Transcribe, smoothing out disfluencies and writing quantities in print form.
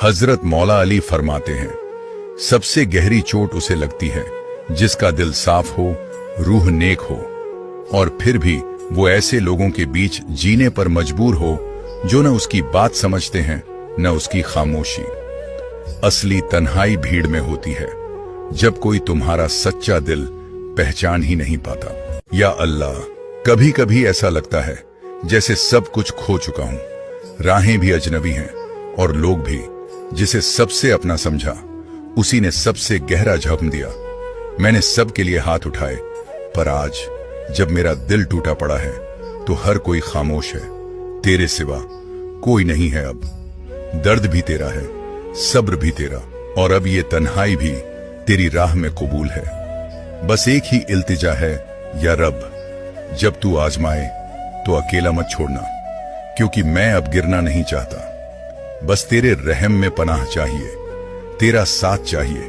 हजरत मौला अली फरमाते हैं, सबसे गहरी चोट उसे लगती है जिसका दिल साफ हो, रूह नेक हो, और फिर भी वो ऐसे लोगों के बीच जीने पर मजबूर हो जो न उसकी बात समझते हैं न उसकी खामोशी। असली तन्हाई भीड़ में होती है, जब कोई तुम्हारा सच्चा दिल पहचान ही नहीं पाता। या अल्लाह, कभी कभी ऐसा लगता है जैसे सब कुछ खो चुका हूं, राहें भी अजनबी हैं और लोग भी। जिसे सबसे अपना समझा उसी ने सबसे गहरा जख्म दिया। मैंने सबके लिए हाथ उठाए, पर आज जब मेरा दिल टूटा पड़ा है तो हर कोई खामोश है। तेरे सिवा कोई नहीं है अब। दर्द भी तेरा है, सब्र भी तेरा, और अब ये तन्हाई भी तेरी राह में कबूल है। बस एक ही इल्तिजा है, या रब, जब तू आजमाए तो अकेला मत छोड़ना, क्योंकि मैं अब गिरना नहीं चाहता। बस तेरे रहम में पनाह चाहिए, तेरा साथ चाहिए,